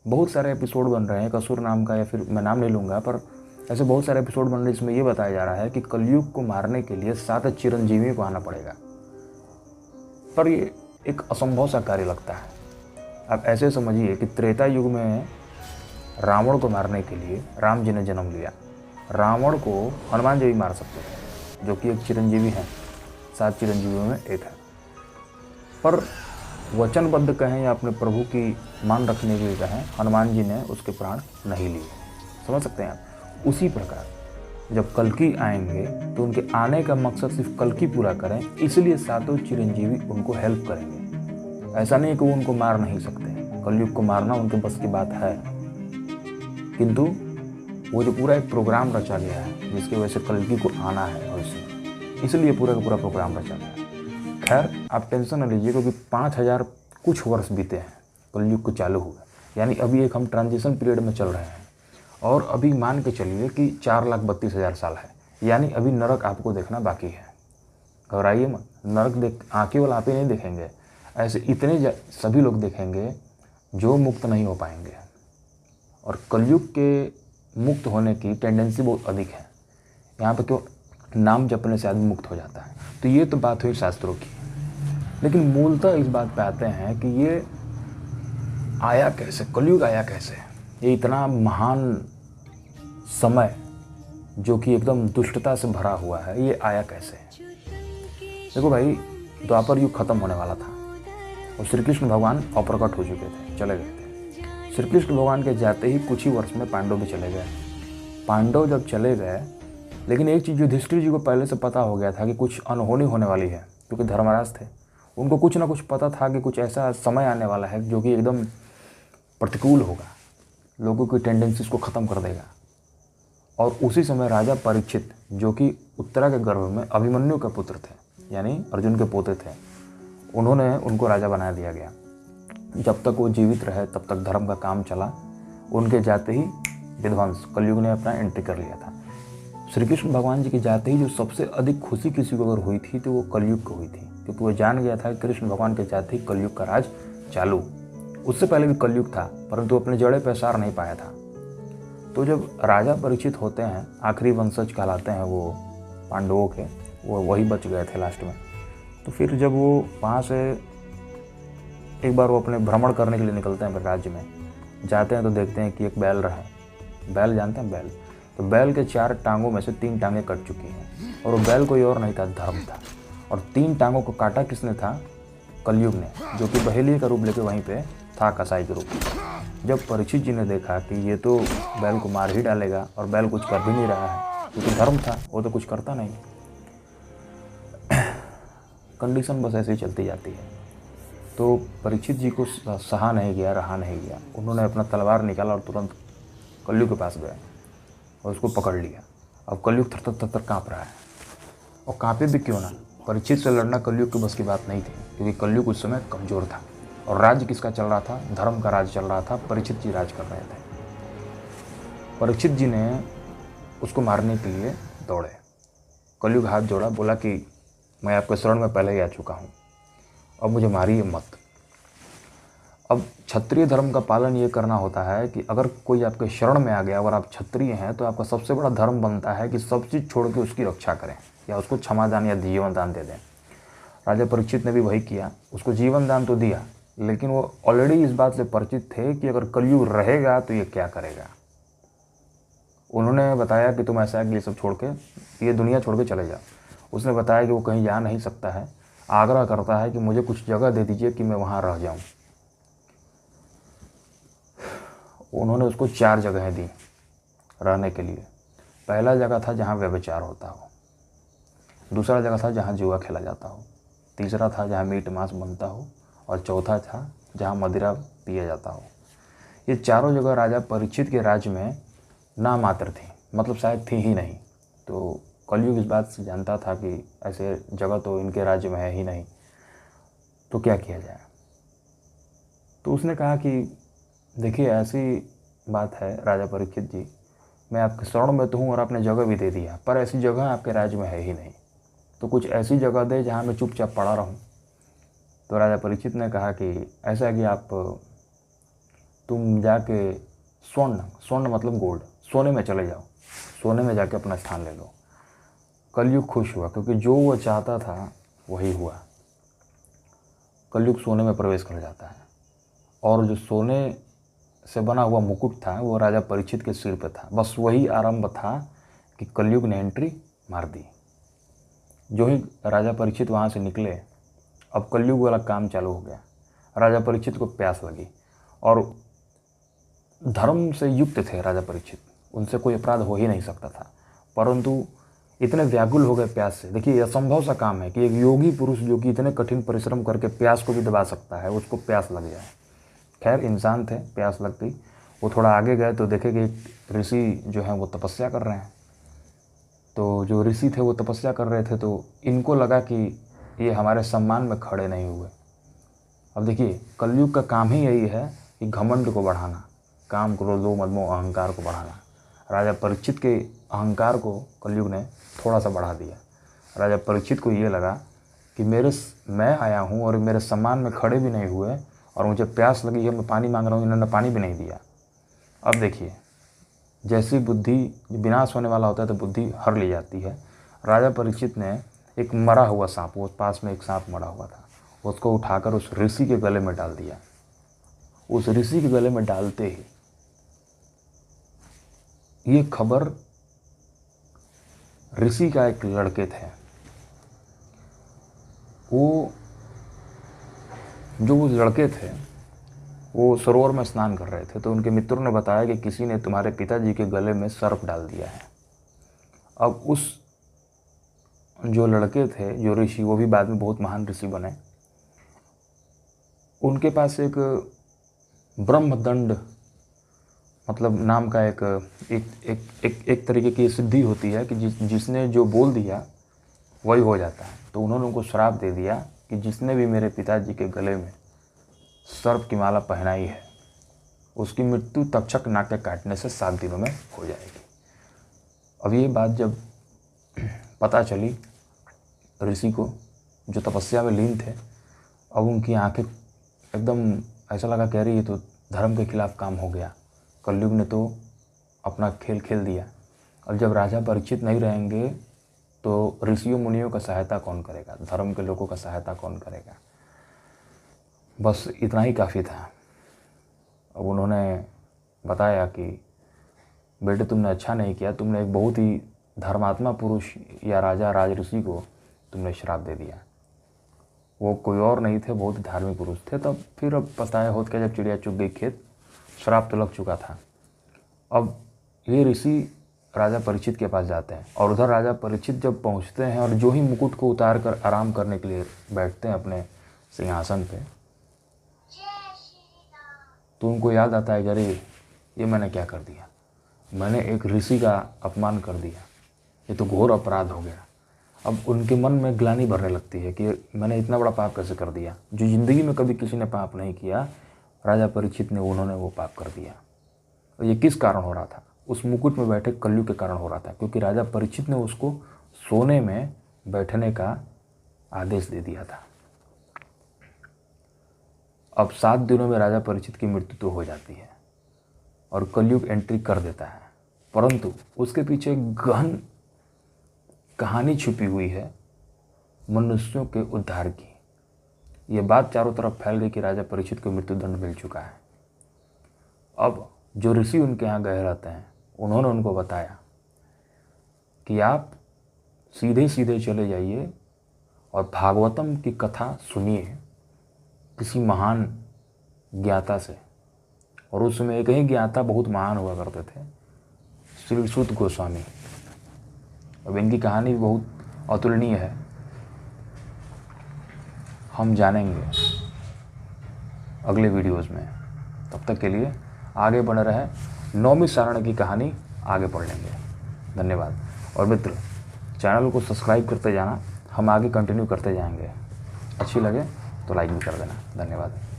बहुत सारे एपिसोड बन रहे हैं, एक असुर नाम का, या फिर मैं नाम नहीं लूँगा, पर ऐसे बहुत सारे एपिसोड बन रहे हैं जिसमें ये बताया जा रहा है कि कलयुग को मारने के लिए 7 चिरंजीवी को आना पड़ेगा। पर ये एक असंभव सा कार्य लगता है। आप ऐसे समझिए कि त्रेता युग में रावण को मारने के लिए राम जी ने जन्म लिया। रावण को हनुमान जी भी मार सकते थे, जो कि एक चिरंजीवी हैं, 7 चिरंजीवियों में एक है। पर वचनबद्ध कहें या अपने प्रभु की मान रखने के लिए कहें, हनुमान जी ने उसके प्राण नहीं लिए। समझ सकते हैं आप। उसी प्रकार जब कल्कि आएंगे तो उनके आने का मकसद सिर्फ कल्कि पूरा करें, इसलिए 7 चिरंजीवी उनको हेल्प करेंगे। ऐसा नहीं कि वो उनको मार नहीं सकते, कलयुग को मारना उनके बस की बात है, किंतु वो जो पूरा एक प्रोग्राम रचा गया है जिसकी वजह से कल्कि को आना है भविष्य, इसलिए पूरा का पूरा प्रोग्राम रचा गया है। खैर, आप टेंशन न लीजिए, क्योंकि 5000 कुछ वर्ष बीते हैं कलयुग को चालू हुए, यानी अभी एक हम ट्रांजिशन पीरियड में चल रहे हैं। और अभी मान के चलिए कि 4,32,000 साल है, यानी अभी नरक आपको देखना बाकी है। घबराइए मत, नरक देख केवल आप ही नहीं देखेंगे, ऐसे इतने सभी लोग देखेंगे जो मुक्त नहीं हो पाएंगे। और कलयुग के मुक्त होने की टेंडेंसी बहुत अधिक है। यहाँ पर क्यों नाम जपने से आदमी मुक्त हो जाता है। तो ये तो बात हुई शास्त्रों की, लेकिन मूलतः इस बात पे आते हैं कि ये आया कैसे, कलयुग आया कैसे, ये इतना महान समय जो कि एकदम दुष्टता से भरा हुआ है, ये आया कैसे। देखो भाई, द्वापर युग खत्म होने वाला था और श्री कृष्ण भगवान अप्रकट हो चुके थे, चले गए थे। श्री कृष्ण भगवान के जाते ही कुछ ही वर्ष में पांडव भी चले गए। पांडव जब चले गए, लेकिन एक चीज़ युधिष्ठिर जी को पहले से पता हो गया था कि कुछ अनहोनी होने वाली है, क्योंकि धर्मराज थे, उनको कुछ ना कुछ पता था कि कुछ ऐसा समय आने वाला है जो कि एकदम प्रतिकूल होगा, लोगों की टेंडेंसीज को ख़त्म कर देगा। और उसी समय राजा परीक्षित, जो कि उत्तरा के गर्भ में अभिमन्यु के पुत्र थे, यानी अर्जुन के पोते थे, उन्होंने उनको राजा बना दिया गया। जब तक वो जीवित रहे तब तक धर्म का काम चला। उनके जाते ही विध्वंस, कलयुग ने अपना एंट्री कर लिया था। श्री कृष्ण भगवान जी के जाते ही जो सबसे अधिक खुशी किसी को अगर हुई थी तो वो कलयुग को हुई थी, क्योंकि वो जान गया था कि कृष्ण भगवान के जाते ही कलयुग का राज चालू। उससे पहले भी कलयुग था, परंतु अपने जड़े पैसार नहीं पाया था। तो जब राजा परीक्षित होते हैं, आखिरी वंशज कहलाते हैं वो पांडवों के, वो वही बच गए थे लास्ट में। तो फिर जब वो वहाँ से एक बार वो अपने भ्रमण करने के लिए निकलते हैं, फिर राज्य में जाते हैं तो देखते हैं कि एक बैल रहा है। बैल जानते हैं बैल, तो बैल के 4 टांगों में से 3 टांगें कट चुकी हैं, और वो बैल कोई और नहीं था, धर्म था। और 3 टांगों को काटा किसने था? कलयुग ने, जो कि बहेलिये का रूप लेके वहीं पे था, कसाई के रूप में। जब परीक्षित जी ने देखा कि ये तो बैल को मार ही डालेगा और बैल कुछ कर भी नहीं रहा है, क्योंकि धर्म था, वो तो कुछ करता नहीं। कंडीशन बस ऐसे ही चलती जाती है। तो परीक्षित जी को सहा नहीं गया, रहा नहीं गया, उन्होंने अपना तलवार निकाला और तुरंत कलयुग के पास गए और उसको पकड़ लिया। अब कलयुग थर थर काँप रहा है, और काँपे भी क्यों ना, परीक्षित से लड़ना कलयुग की बस की बात नहीं थी, क्योंकि कलयुग उस समय कमज़ोर था। और राज्य किसका चल रहा था? धर्म का राज चल रहा था, परीक्षित जी राज कर रहे थे। परीक्षित जी ने उसको मारने के लिए दौड़े। कलयुग हाथ जोड़ा, बोला कि मैं आपके शरण में पहले ही आ चुका हूँ, अब मुझे मारिए मत। अब क्षत्रिय धर्म का पालन ये करना होता है कि अगर कोई आपके शरण में आ गया, अगर आप क्षत्रिय हैं, तो आपका सबसे बड़ा धर्म बनता है कि सब चीज़ छोड़ के उसकी रक्षा करें, या उसको क्षमादान या जीवन दान दे दें। राजा परीक्षित ने भी वही किया, उसको जीवन दान तो दिया, लेकिन वो ऑलरेडी इस बात से परिचित थे कि अगर कलयुग रहेगा तो ये क्या करेगा। उन्होंने बताया कि तुम ऐसा है कि ये सब छोड़ के, ये दुनिया छोड़ के चले जाओ। उसने बताया कि वो कहीं जा नहीं सकता है, आग्रह करता है कि मुझे कुछ जगह दे दीजिए कि मैं वहाँ रह जाऊँ। उन्होंने उसको 4 जगहें दी रहने के लिए। पहला जगह था जहाँ व्यभिचार होता हो, दूसरा जगह था जहाँ जुआ खेला जाता हो, तीसरा था जहाँ मीट मांस बनता हो, और चौथा था जहाँ मदिरा पिया जाता हो। ये चारों जगह राजा परीक्षित के राज्य में नामात्र थी, मतलब शायद थी ही नहीं। तो कलयुग इस बात से जानता था कि ऐसे जगह तो इनके राज्य में है ही नहीं, तो क्या किया जाए। तो उसने कहा कि देखिए, ऐसी बात है राजा परीक्षित जी, मैं आपके शरण में तो हूँ और आपने जगह भी दे दिया, पर ऐसी जगह आपके राज्य में है ही नहीं, तो कुछ ऐसी जगह दे जहाँ मैं चुपचाप पड़ा रहूँ। तो राजा परीक्षित ने कहा कि ऐसा है कि आप तुम जाके स्वर्ण मतलब गोल्ड, सोने में चले जाओ, सोने में जाके अपना स्थान ले लो। कलयुग खुश हुआ क्योंकि जो वो चाहता था वही हुआ। कलयुग सोने में प्रवेश कर जाता है और जो सोने से बना हुआ मुकुट था वो राजा परीक्षित के सिर पे था। बस वही आरंभ था कि कलयुग ने एंट्री मार दी। जो ही राजा परीक्षित वहाँ से निकले, अब कलयुग वाला काम चालू हो गया। राजा परीक्षित को प्यास लगी और धर्म से युक्त थे राजा परीक्षित, उनसे कोई अपराध हो ही नहीं सकता था, परंतु इतने व्याकुल हो गए प्यास से। देखिए, असंभव सा काम है कि एक योगी पुरुष जो कि इतने कठिन परिश्रम करके प्यास को भी दबा सकता है, उसको प्यास लग जाए। खैर, इंसान थे, प्यास लग गई। वो थोड़ा आगे गए तो देखे कि एक ऋषि जो हैं वो तपस्या कर रहे हैं। तो जो ऋषि थे वो तपस्या कर रहे थे, तो इनको लगा कि ये हमारे सम्मान में खड़े नहीं हुए। अब देखिए, कलयुग का काम ही यही है कि घमंड को बढ़ाना, काम, क्रोध, लोभ, मद, मोह, अहंकार को बढ़ाना। राजा परीक्षित के अहंकार को कलयुग ने थोड़ा सा बढ़ा दिया। राजा परीक्षित को ये लगा कि मैं आया हूँ और मेरे सम्मान में खड़े भी नहीं हुए और मुझे प्यास लगी है, मैं पानी मांग रहा हूँ, इन्होंने पानी भी नहीं दिया। अब देखिए, जैसी बुद्धि विनाश होने वाला होता है तो बुद्धि हर ली जाती है। राजा परीक्षित ने एक मरा हुआ सांप, वो पास में एक सांप मरा हुआ था, उसको उठाकर उस ऋषि के गले में डाल दिया। उस ऋषि के गले में डालते ही ये खबर ऋषि का एक लड़के थे, वो लड़के थे वो सरोवर में स्नान कर रहे थे, तो उनके मित्रों ने बताया कि किसी ने तुम्हारे पिताजी के गले में सर्प डाल दिया है। अब उस जो लड़के थे, जो ऋषि, वो भी बाद में बहुत महान ऋषि बने, उनके पास एक ब्रह्मदंड मतलब नाम का एक तरीके की सिद्धि होती है कि जिसने जो बोल दिया वही हो जाता है। तो उन्होंने उनको श्राप दे दिया कि जिसने भी मेरे पिताजी के गले में सर्प की माला पहनाई है उसकी मृत्यु तक्षक नाग के काटने से 7 दिनों में हो जाएगी। अब ये बात जब पता चली ऋषि को, जो तपस्या में लीन थे, अब उनकी आंखें एकदम ऐसा लगा, कह रही है तो धर्म के खिलाफ काम हो गया, कलयुग ने तो अपना खेल खेल दिया। अब जब राजा परीक्षित नहीं रहेंगे तो ऋषियों मुनियों का सहायता कौन करेगा, धर्म के लोगों का सहायता कौन करेगा। बस इतना ही काफ़ी था। अब उन्होंने बताया कि बेटे, तुमने अच्छा नहीं किया, तुमने एक बहुत ही धर्मात्मा पुरुष या राजा राजऋषि को तुमने श्राप दे दिया। वो कोई और नहीं थे, बहुत धार्मिक पुरुष थे। तब फिर अब पछताया होत क्या, जब चिड़िया चुग गई खेत, श्राप तो लग चुका था। अब ये ऋषि राजा परीक्षित के पास जाते हैं और उधर राजा परीक्षित जब पहुंचते हैं और जो ही मुकुट को उतार कर आराम करने के लिए बैठते हैं अपने सिंहासन पे, तो उनको याद आता है कि अरे ये मैंने क्या कर दिया, मैंने एक ऋषि का अपमान कर दिया, ये तो घोर अपराध हो गया। अब उनके मन में ग्लानि भरने लगती है कि मैंने इतना बड़ा पाप कैसे कर दिया, जो ज़िंदगी में कभी किसी ने पाप नहीं किया, राजा परीक्षित ने, उन्होंने वो पाप कर दिया। और ये किस कारण हो रहा था? उस मुकुट में बैठे कलयुग के कारण हो रहा था, क्योंकि राजा परीक्षित ने उसको सोने में बैठने का आदेश दे दिया था। अब 7 दिनों में राजा परीक्षित की मृत्यु तो हो जाती है और कलयुग एंट्री कर देता है, परंतु उसके पीछे एक गहन कहानी छुपी हुई है मनुष्यों के उद्धार की। ये बात चारों तरफ फैल गई कि राजा परीक्षित को मृत्युदंड मिल चुका है। अब जो ऋषि उनके यहाँ गए रहते हैं, उन्होंने उनको बताया कि आप सीधे सीधे चले जाइए और भागवतम की कथा सुनिए किसी महान ज्ञाता से। और उस समय एक ही ज्ञाता बहुत महान हुआ करते थे, श्री सुत गोस्वामी। अब इनकी कहानी भी बहुत अतुलनीय है, हम जानेंगे अगले वीडियोज़ में। तब तक के लिए आगे बढ़े रहे, 9वीं सारण की कहानी आगे पढ़ लेंगे। धन्यवाद। और मित्र, चैनल को सब्सक्राइब करते जाना, हम आगे कंटिन्यू करते जाएंगे। अच्छी लगे तो लाइक भी कर देना। धन्यवाद।